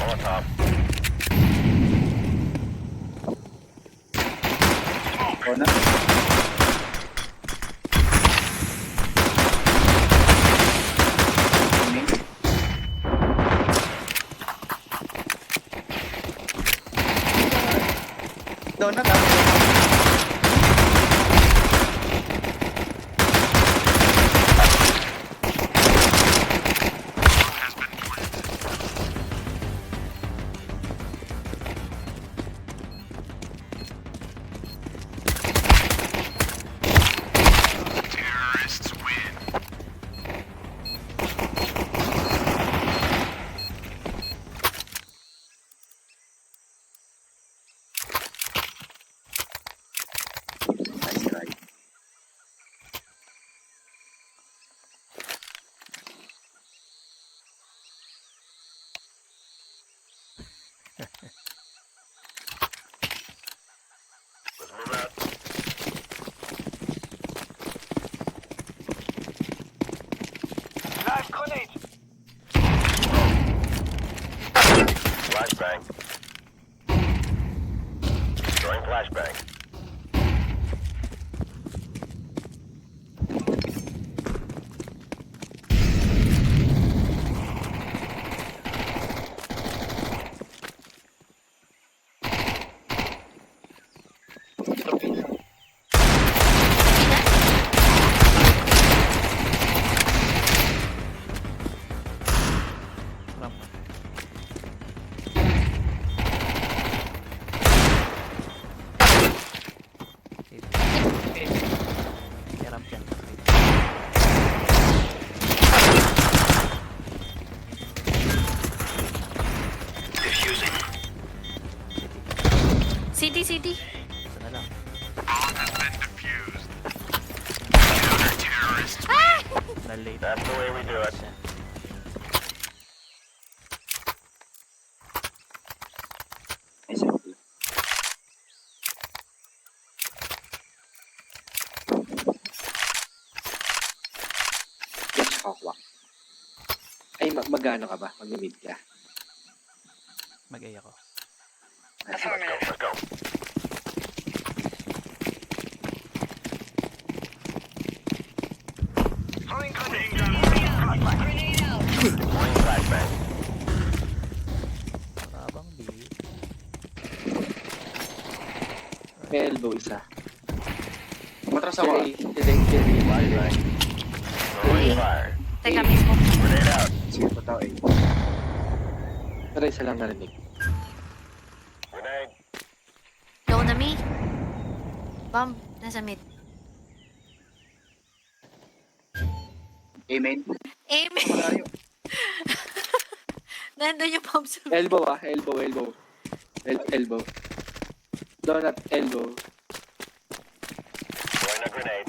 Molotov. O na. Donut ah. Terrorists win. Nice try. Let's move out. Live grenade. Flashbang. Throwing flashbang. Hirap yan. Diffusing. City. Ito na lang. Bomb has been defused. Counter terrorists. Na-late. That's the way we do it. Siya. Nice try. Yes, hawak. Ay, magano ka ba? Mag-mid ka. Mag-A ako. Let's go. Let's go. Throwing grenade. Grenade out. Throwing flashbang. Parabang B. May elbow isa. Matras Sir ako. A. Sir A. Flashbang. Throwing fire. Teka, mismo. Grenade out. Sige pa tao A. Pero isa lang narinig. Grenade. Low na me. Bomb. Nasa mid. Amen. Aim. Malayo. Nandun yung bomb sa mid. Elbow ah. Elbow. Elbow. Donut elbow. Throwing a grenade.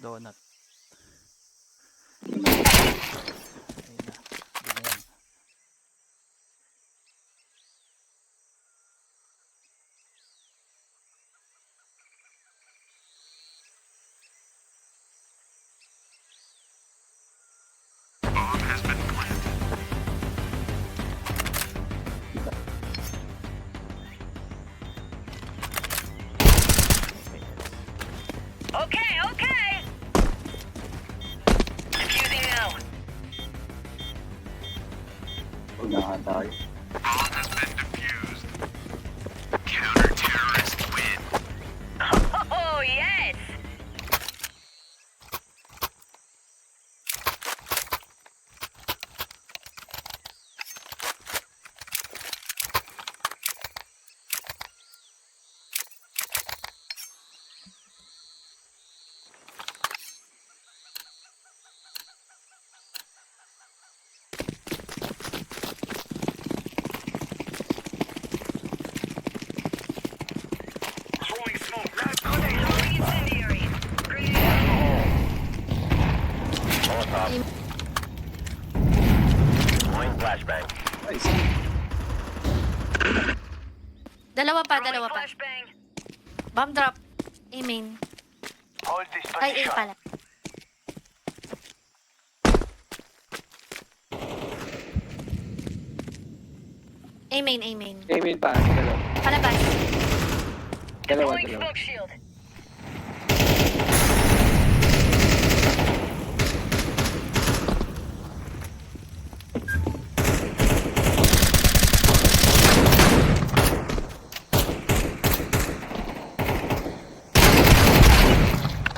Donut. Ayun na. Yun na yan. Bomb has been planted. Okay. Defusing now. Unahan tayo. Bomb has been defused. Counter terrorists win. Oh, yes. Flashbang. Nice. Dalawa pa, Throwing dalawa pa. flashbang. Bomb drop. A main. Hold this Ay, A position. pala. A main, A main. Aiming pa. Dalawa. Palabas. Dalawa, Deploying dalawa. smoke shield.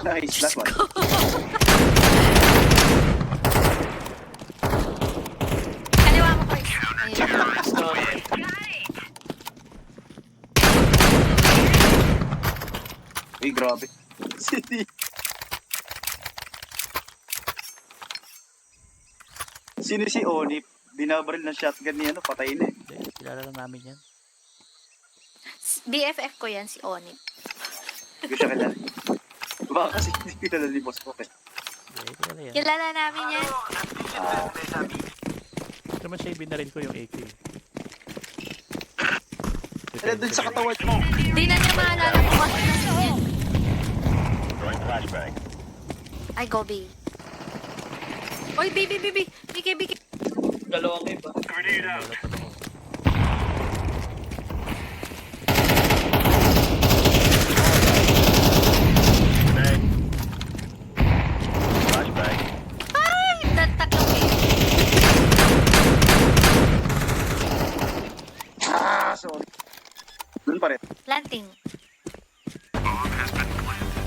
Nice, last one. Kaliwa mo, Chris. Ayun. Got it. Uy, grabe. Sino Sino si Oni? Binabaril ng shotgun ni ano, patay na eh. Hindi, kilala lang namin yan. BFF ko yan, si Oni. Hindi ko siya kilala. Baka kasi hindi ko kilala ni Boss Poke. Hindi, kilala yan. Kilala namin yan. Ito naman siya binaril ko yung AK. Ano dun sa katawan mo? Di na niya maalala kung ano na yan. Throwing flashbang. Ay, go B. Oy, B. BK. Dalawa kayo ba? Grenade out. Wala pa ako. Grenade. Flashbang. Ay, tatlong A. Ah, sorry. Dun pa rin. Planting. Bomb has been planted.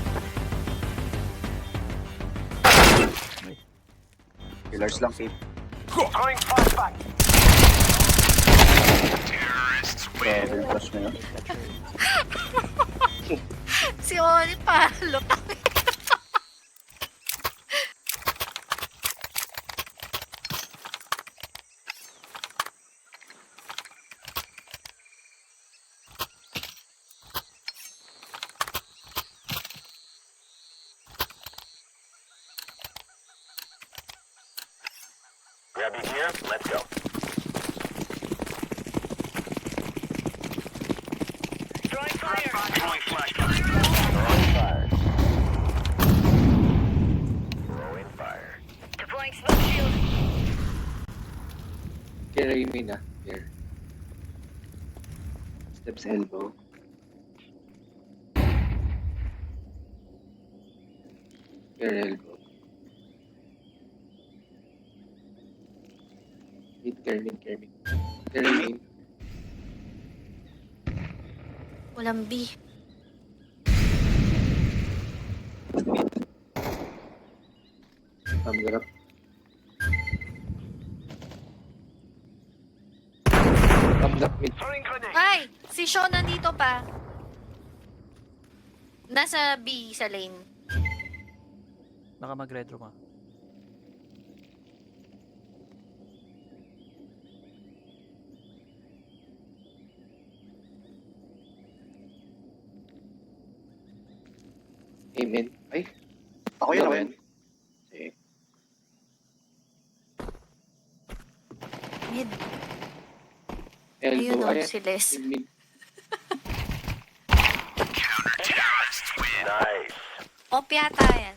Killers lang, Kate. Throwing flashbang. Terrorists win. Grabe yung flash na yun. Si Oni pa, lutang. Grab your gear. Let's go. Throwing fire. Throwing flashbang. Throwing fire. Throwing fire. Deploying smoke shield. Kaya aiming na. Here. Steps elbow. Here elbow. Mid care. Here aiming. Walang B. Thumb drop. Thumb drop mid. Throwing grenade. Ay! Si Sean nandito pa. Nasa B sa lane. Baka mag-red room ah. Aim in. Ay. Ako yun, Dalawa ako yan. yun. Sige. Mid. Elbow. Ayun o, Ayan. si Les. Mid. Terrorists win. Nice. Op yata yan.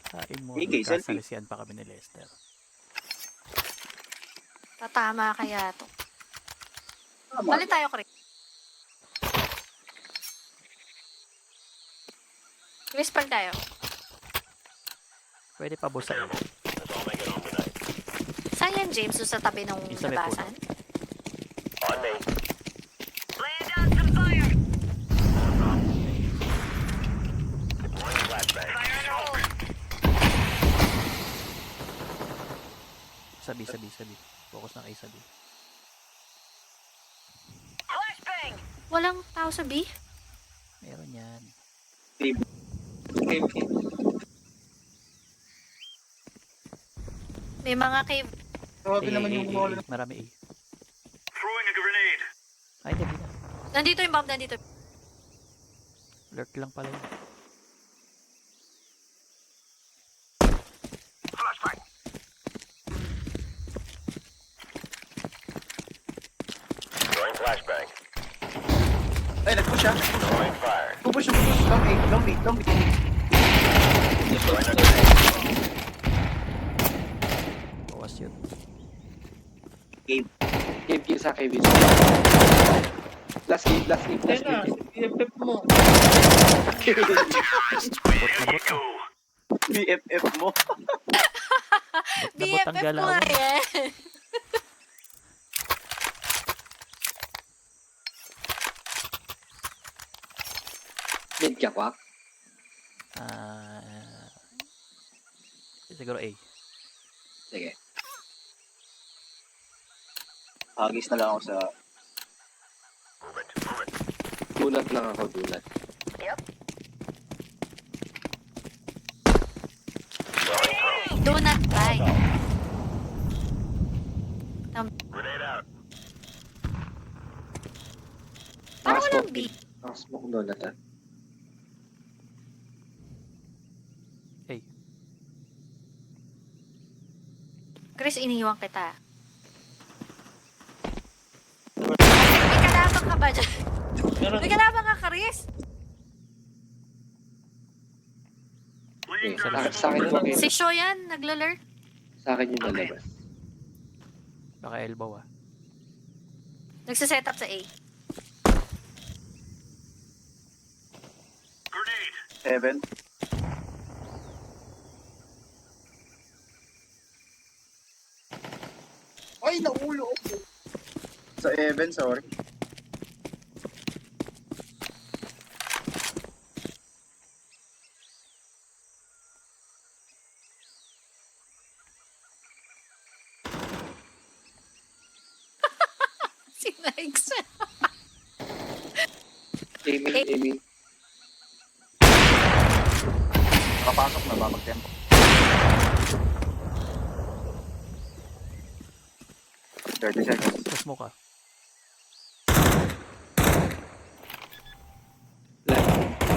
Kain mo. AK, selfie. Kasalisian pa kami ni Lester. Tatama kaya to. Tama. Balik tayo, Chris. Whisper tayo. Pwede pa busa eh. Let's all make it home tonight. Saan yan, James? Doon sa tabi ng Isa may labasan? On me. Laying down some fire. Deploying flashbang. Fire in the hole. Sabi. Focus na kayo sabi. Flashbang. Walang tao sa B? Meron yan. Okay. May mga cave. Grabe naman yung wall. Marami A. Throwing a grenade. Ay, hindi na. Nandito yung bomb, nandito. Lurk lang pala yun. Flashbang. Long B. Bawas yun. Game. Game sa akin. Last game. Yan na, FF mo. Bot na bot na. BFF mo. Bot na bot ang BFF ko galaw. nga yan. Mid ka, Kwak. Siguro A. Sige. Hagis na lang ako sa... Dunat lang ako, dunat. Do not try. Grenade out. Parang walang B. Nakasmoke donut ah. A. Chris, iniwan kita. May kalaban ka ba dyan? Meron. May kalaban ka, Chris? Okay, sa akin yung okay. Si Shoyan, naglalur. Sa akin yung lalabas. Baka elbow ah. Nagsiset up sa A. Grenade. 7. Ay, naulo ako. Sa Evan, sorry. Si Lex. Aiming. Kapasok na ba mag-tempo? Thirty seconds. Sa smoke ah.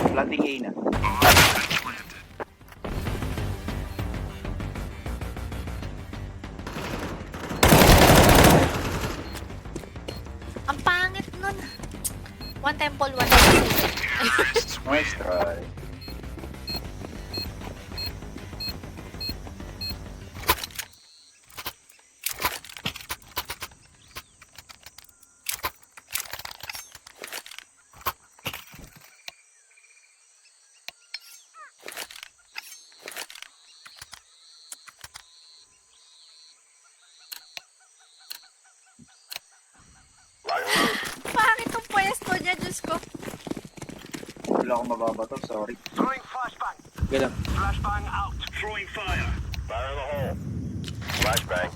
Planting A na. Ang pangit nun. One temple, one temple. Nice try. Pangit ang pwesto niya, Diyos ko. Wala akong mababato, sorry. Throwing flashbang. Galang. Flashbang out. Throwing fire. Fire in the hole. Flashbang.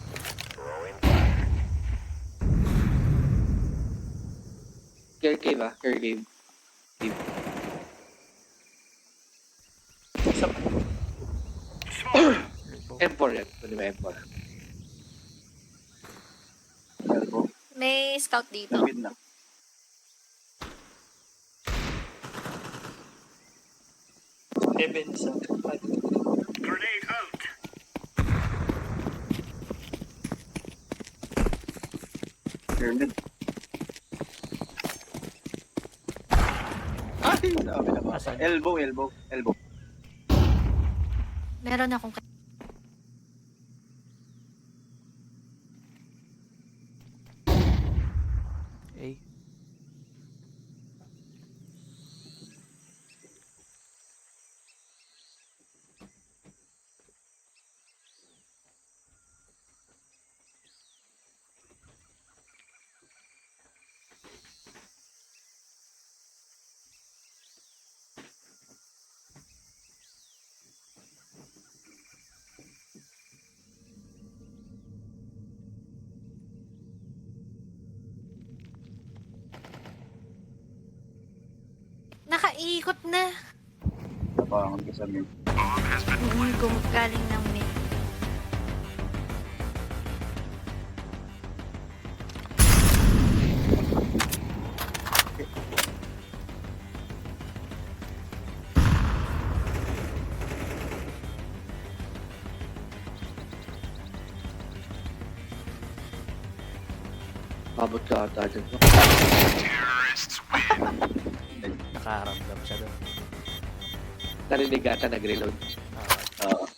Throwing fire. Care cave ah. Care cave. Smoke. Elbow. M4 yan. Pwede ba M4? Elbow. May scout dito. Lapid na. Heaven sa Grenade out. Pyramid. Ay, sabi na ba? Asan? Elbow. Meron akong A. nakaikot na. Tapangan ka sa mid. Galing ng mid. Abot ka ata dyan. Nakaramdam siya doon. narinig ata nag-reload. Oo.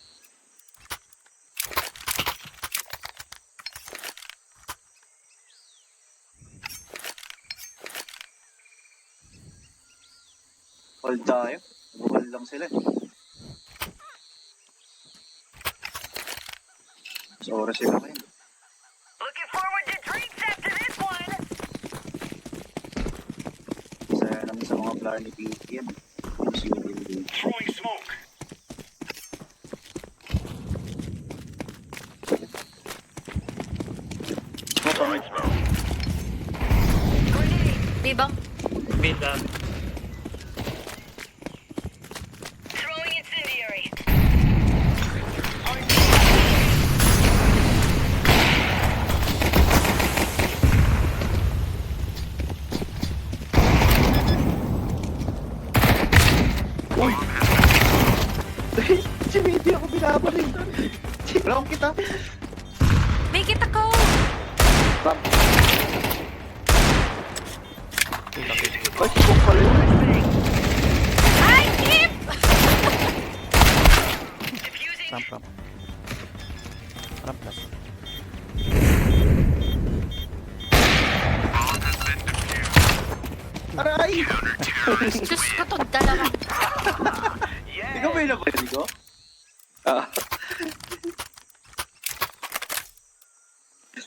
Hold tayo. Hold lang sila. Sa oras sila kayo. Looking forward to drinks after this one. Isa naman sa mga player ni Pinky yan. Throwing smoke. Throwing smoke. Grenade. B-bomb. Mid ah. Throwing incendiary. Si Midi ako binabaling. Round kita. Make it ako! Ram. Ay, smoke pala yun. Ay, Kim! Diffusing. Ramp, ramp. Ramp plus. Aray! Diyos ko to, dalawa. Ikaw ba yung nabalik ko? Ah.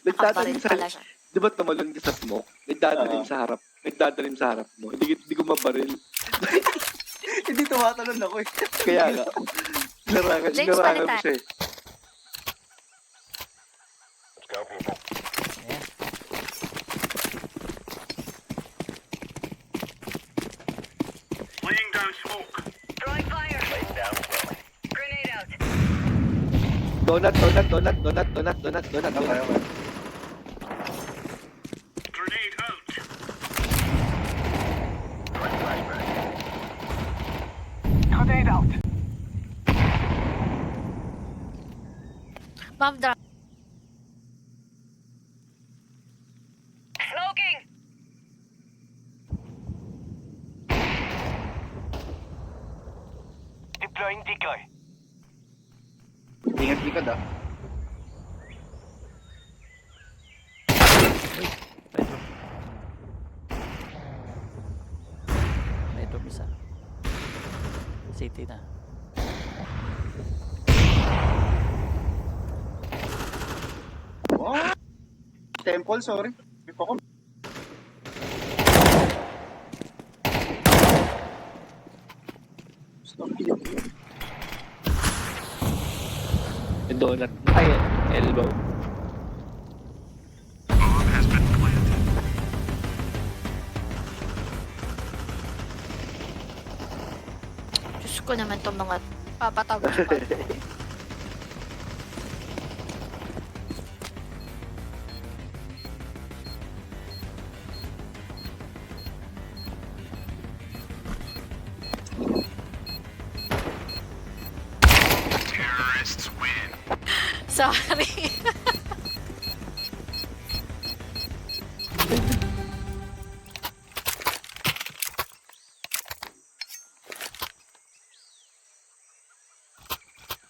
Nakabaril Nagdadaling sa... pala siya. Di ba tumalon ka sa smoke? Nagdadaling sa harap. Nagdadaling sa harap mo. Hindi ko mabaril. Hindi tumatalon ako eh. Kaya nga. Larangan James, mo palitan. siya eh. Let's go, people. Ayan. Laying down smoke. Throwing fire. Laying down slowly. Grenade out. Donut, donut, donut, donut, donut, donut, donut. Okay, okay. Grenade out. Throwing flashbang. Grenade out. Bomb drop. Smoking. Deploying decoy. Ingat likod ah. Bedroom. Bedroom isa. City na. Oh! Temple, sorry. May pa ko. Stop it. Yung donut. Ay, elbow. Diyos ko naman itong mga papatagos pa. Terrorists win. Sorry.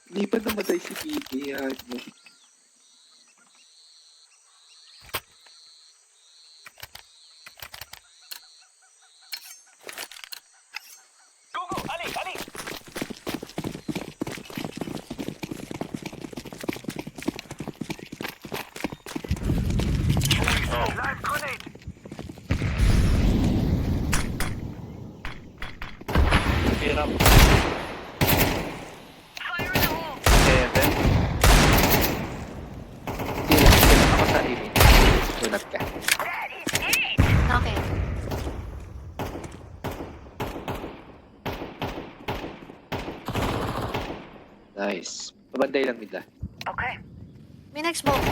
Hindi pa namatay si Kiki. Yan. Go, go, Ali, Ali. Oh, live grenade. Hirap. Fire in the hole. Heaven. Sila ako sa limit. Donut ka. That is it. Okay. Nice. Mabanday lang nila. Okay. May next smoke.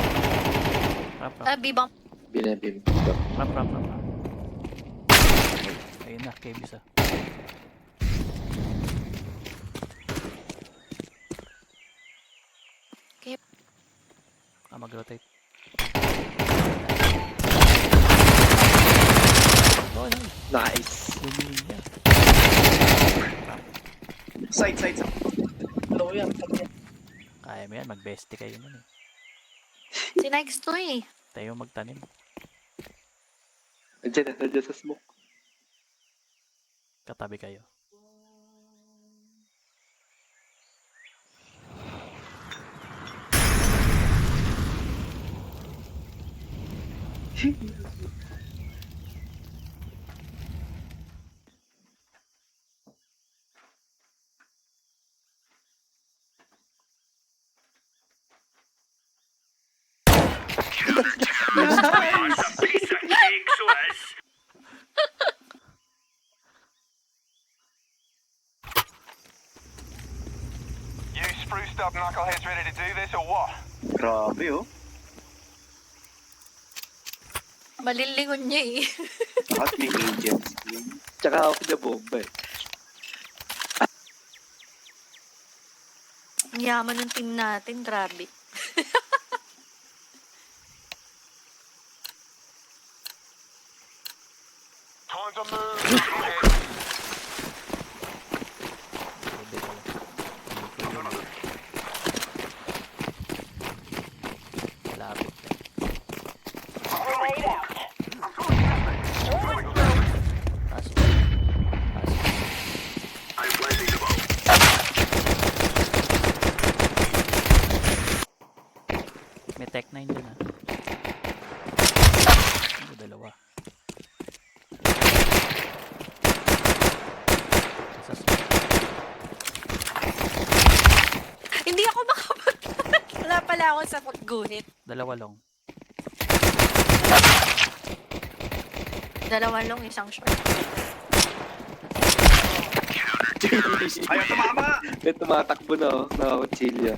Ramp, ramp. B-bomb. Binabim dito. Ramp, ramp, ramp, ramp. Ayun na, cave isa. Okay. Mag-rotate. Nice. Lumina. Side. Low yan. Kaya mo yan, mag-bestie kayo nun eh. Si Nikes to eh. Tayo magtanim. Nandiyan sa smoke. Katabi kayo. Piece of cake, Swiss. You spruced up knuckleheads ready to do this or what? Grabe oh. Malilingon niya eh. Lahat may agents. Tsaka ako na bomba eh. Ang yaman ng team natin, grabe. Time to move, knuckleheads. Pwede ko lang. Malapit na. Grenade out. Pasok. I'm flashing the boat. May tech 9 dyan ah. Ano, dalawa. Isa sa Hindi ako makapag... Wala pala ako sa paggunit. dalawa long. Dalawa long, isang short. Ayaw tumama! May tumatakbo na oh. Nakakutsilya.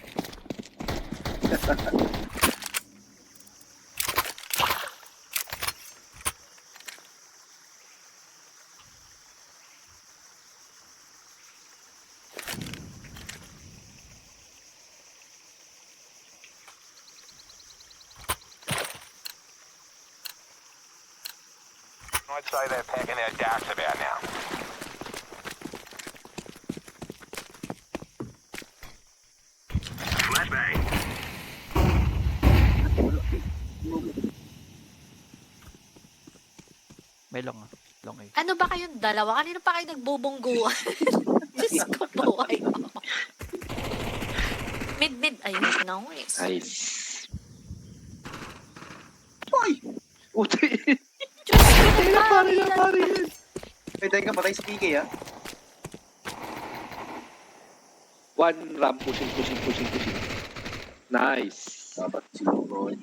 I'd say they're packing their darts about now. Flashbang. May long ah. Long A. Ano ba kayong dalawa? Kanino pa kayo nagbubungguan? Diyos ko po kayo. Mid. Ayun, nice. Nice. Hoy! Uti! Diyos ko, Pare nagparilan. pare. Pwede ka patay sa PK ah. One ram pushing. Nice. Dapat siguro.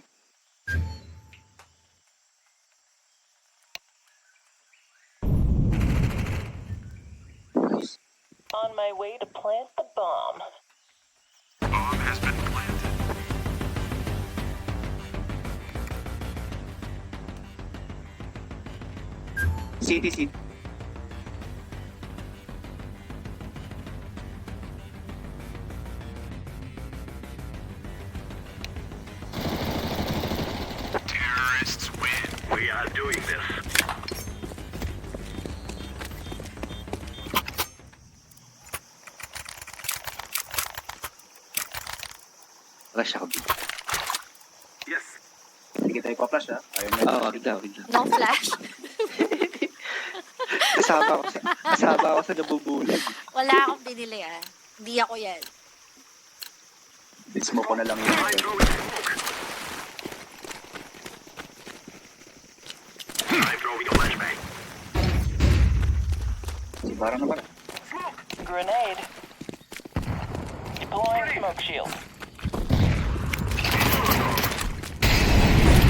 On my way to plant the bomb. Bomb has been planted. City. Terrorists win. We are doing this. Rush ako. Yes. Sige tayo pa-flash ah. Ayaw na. Oo, wag lang. No flash. Kasama ako sa nabubulag. Wala akong binili ah. Hindi ako yan. Smoke ko na lang yun. I'm throwing smoke. I'm throwing a flashbang. Si Bara naman. Grenade. Deploying smoke shield.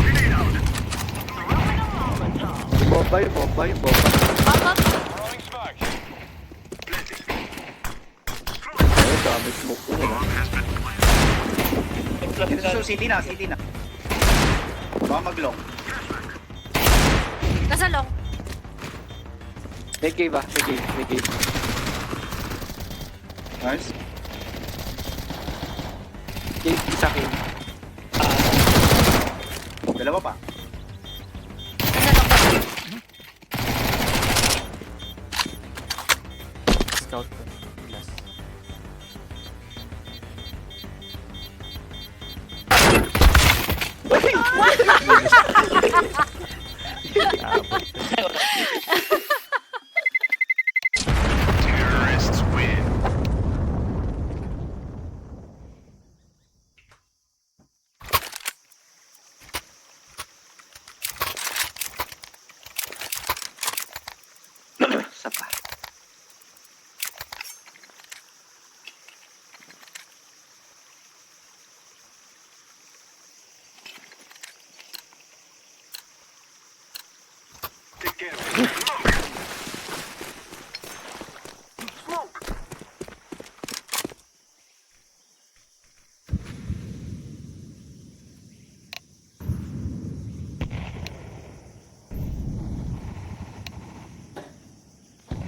Grenade out. Bomba. Up. Throwing smoke. Ayun, dami smoke ko na. Bomb has been planted. Dito sa city na. Baka mag-long. Nasa long. May cave ah. May cave. Nice. Cave, isa cave. Dalawa pa. Nasa long. Scout ko. Last. Abot. Terrorists win. Isa pa. Take care of it. Smoke.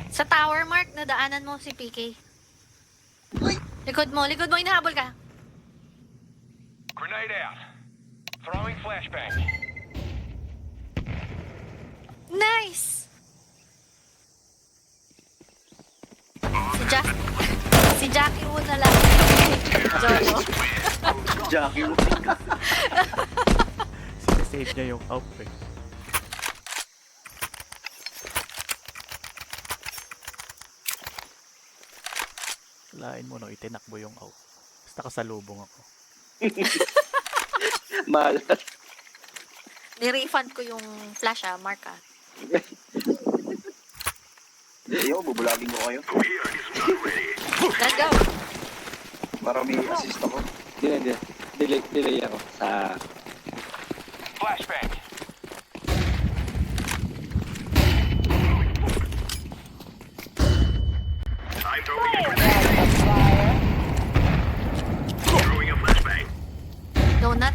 Sa tower, Mark, nadaanan mo si PK. Likod mo, inahabol ka. Grenade out. Throwing flashbang. Nice! Si Jackie Wu na lang. Joke. Jackie mo. Sinesave niya yung AWP eh. Lain mo no, itinakbo yung AWP. Basta kasalubong ako. Malas. Ni-refund ko yung flash Mark Ayaw, bubulagin ko kayo. Let's go! Para may assist ako. Hindi. Delay ako sa... Flashbang. I'm throwing a grenade. Throwing a flashbang. Donut.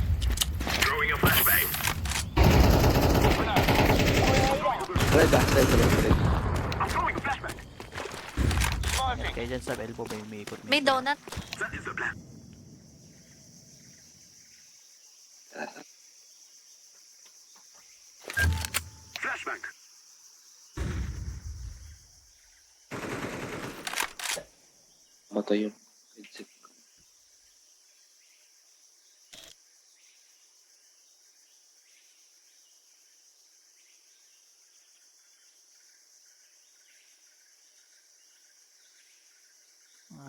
Throwing a flashbang. Red. I'm throwing a flashbang. Smoking. Kaya dyan sa elbow may umiikot. May donut. That is the plan. Flashbang. Moto yun. Headset ko.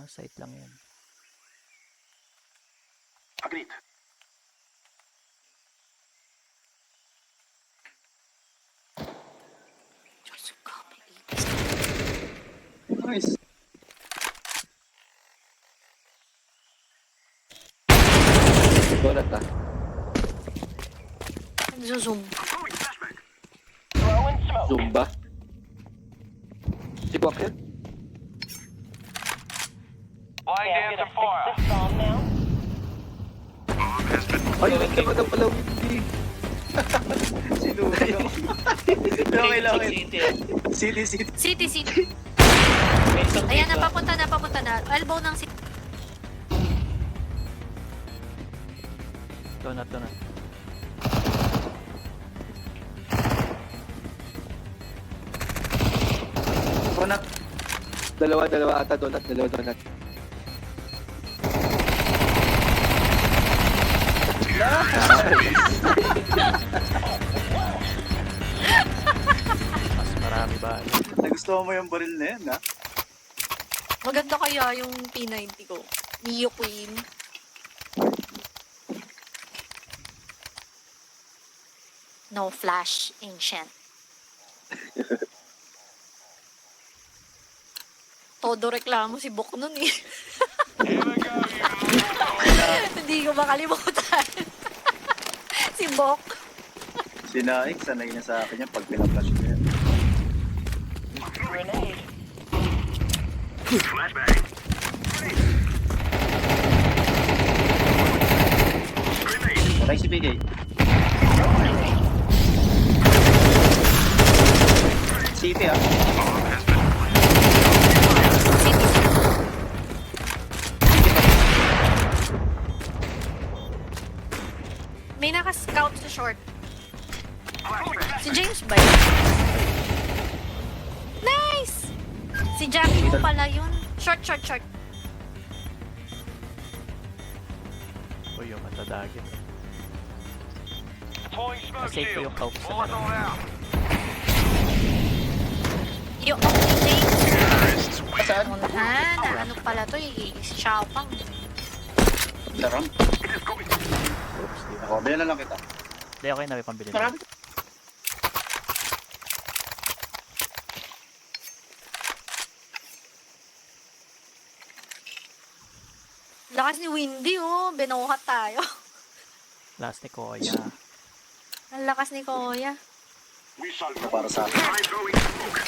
Site lang yan. Agreed. Diyos ko, may Nice. Donut Zoom. I'm throwing a flashbang. Zumba. Si Bok yan? Lying down to fire. Ay, hindi ka na pala hindi. Sinunog ako. Okay lang. City. City. Ayan na, papunta na. Elbow ng city. Donut. Donut. Dalawa ata donut. Mas marami ba? Nagustuhan mo yung baril na yan, ha? Maganda kaya yung P90 ko. Neo Queen. No flash, ancient. Todo reklamo si Bok nun eh. Hindi ko makalimutan. Si Bok. Si Naik, sanay niya sa akin yan pag pinaplush ko yan. Flashbang. Grenade. Patay si PK. City, ah. City. May naka-scout sa short. Si James ba yun? Nice! Si Jackie mo pala yun. Short. Uy, yung matadagin. Deploying smoke Nasave ko shield. yung coke sa Molotov out. Yung James. Saan? Unahan. Ano pala to eh. Si Xiaopang. Sarang. Oops, di ba? Ako, bilhan na lang kita. Hindi, okay na, may pambili na. Marami. Lakas ni Windy oh. Binuhat tayo. Last ni Koya. Ang lakas ni Kuya. Missile Ito para sa akin. I'm throwing smoke.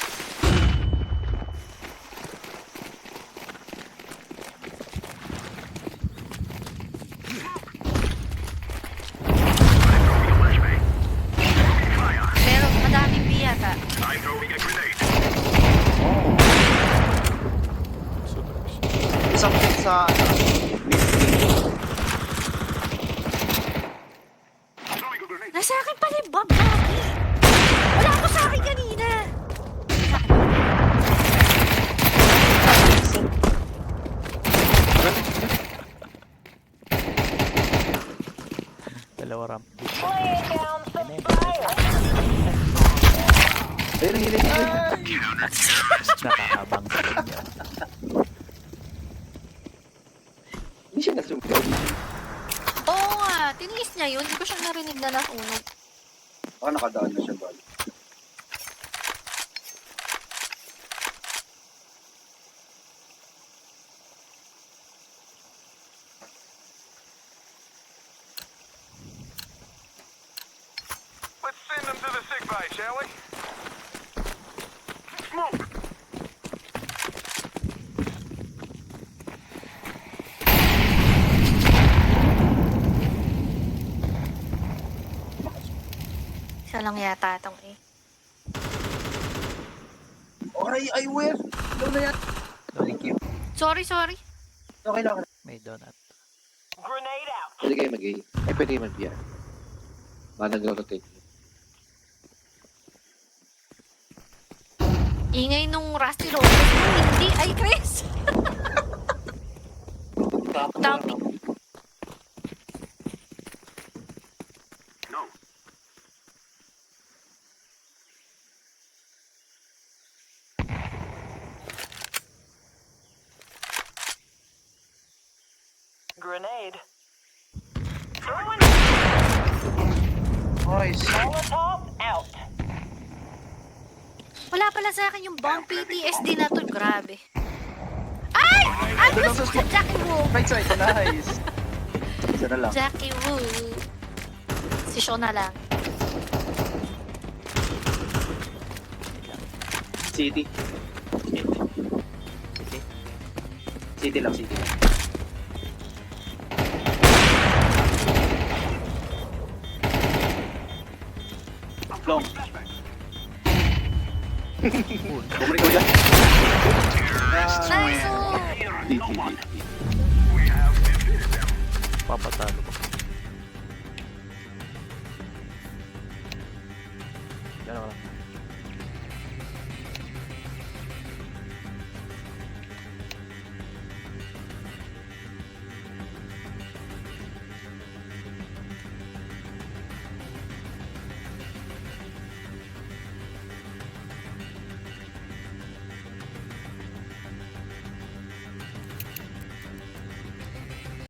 Pero madaming biyata. I'm throwing a grenade. Isang pick sa... Throwing a grenade. Nasa akin pala yung Bob Daddy. Wala ako sa akin kanina. Dalawa ramp. Laying down some Ayun, fire. Ayun, hilig ko. Nakahabang sa kanya. Hindi siya nasumbong. Oo nga. Tiniis niya yun. Hindi ko siya narinig na nasunog. Baka nakadaan na siya ba? Let's send them to the sick bay, shall we? Smoke. Isa lang yata itong eh. Ay, wait! Ikaw na yan. Thank you. Sorry. Okay lang. May donut. Grenade out. Pwede kayo mag-A. Ay, pwede kayo mag-BR. Nag-rotate. Ingay nung Rusty Roses. Hindi. Ay, Chris. Dumping. No. Grenade. Throwing Nice. Molotov out. Wala pala sa akin yung bomb PTSD na to. Grabe. Ay! Ano sa Jackie Wu? Right side, nice. Isa na lang. Jackie Wu. Si Sean na lang. City. City lang, city. Long. Bumalik ko dyan. Nice! Oh! Papatalo ko. Gano'n ka lang.